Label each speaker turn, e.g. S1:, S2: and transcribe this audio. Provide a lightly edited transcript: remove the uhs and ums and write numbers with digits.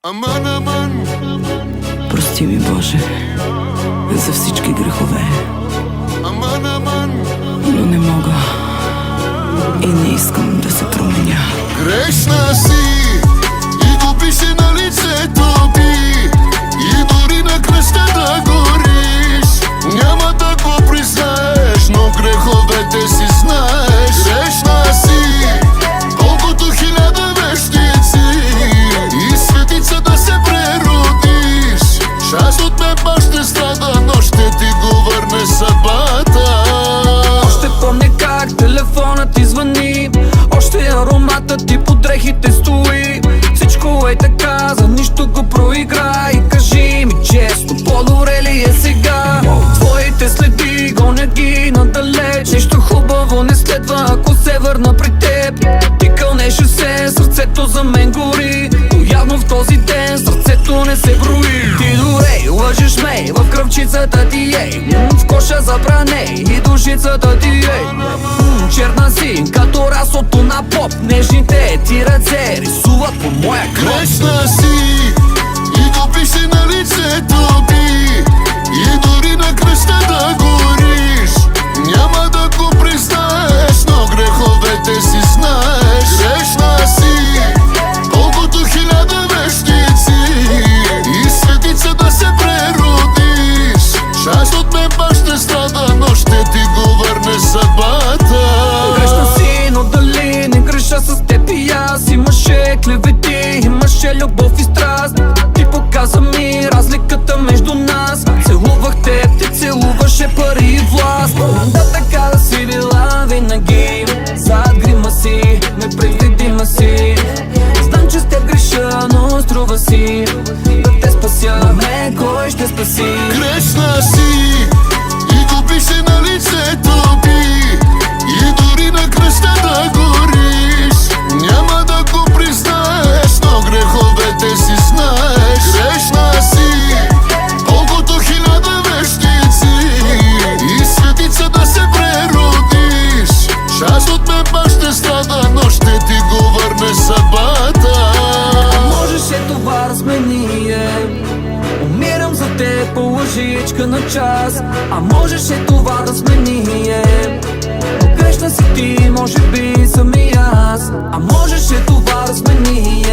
S1: Аман, аман.
S2: Прости ми, Боже, за всички грехове.
S1: Аман, аман.
S2: Но не мога и не искам да се променя.
S1: Грешна си и го пише на лицето ти, и дори на кръста да гориш. Няма да го признаеш, но греховете си знаеш. Грешна си, колкото 1000 вещици, и светица да се преродиш. Част от мен пак ще страда, но ще ти го върне съдбата.
S3: Още помня как телефонът ти звъни, още ароматът ти по дрехите стои. Всичко е така, за нищо го проиграй. Кажи ми често, по-добре ли е сега? Твоите следи, гоня ги надалеч. Нищо хубаво не следва, ако се върна при теб. Ти кълнеше се, сърцето за мен гори, но явно в този ден сърцето не се брои. Ти дорей, лъжеш ме, в кръвчицата ти ей, в коша за пране и душицата ти ей. Черна си, като расото на поп, нежните ти ръце рисуват по моя кръв.
S1: Грешна си и го пише на лицето ти, и дори на кръста да гориш. Няма да го признаеш, но греховете си знаеш. Грешна си, колкото 1000 вещици, и светица да се преродиш. Част от мен пак ще страда, но ще ти го върне съдбата.
S3: Грешна си, но дали не греша с теб и аз? Имаше клевети, имаше любов и страст. Ти показа ми разликата между нас. Целувах теб, ти целуваше пари и власт. Да, така да си била винаги, зад грима си, непредвидима си. Знам, че с теб греша, но струва си да те спася. Ме кой ще спаси?
S1: Грешна си и го пише на лицето ти, и дори на кръста да гориш. Няма да го признаеш, но греховете си знаеш. Грешна си, колкото 1000 вещици, и светица да се преродиш. Част от мен пак ще страда, но ще ти го върне съдбата.
S3: Можеше това да смени, умирам за теб по лъжичка на час. А можеше това да смени, но грешна си ти, може би съм и аз. А можеше това да смени,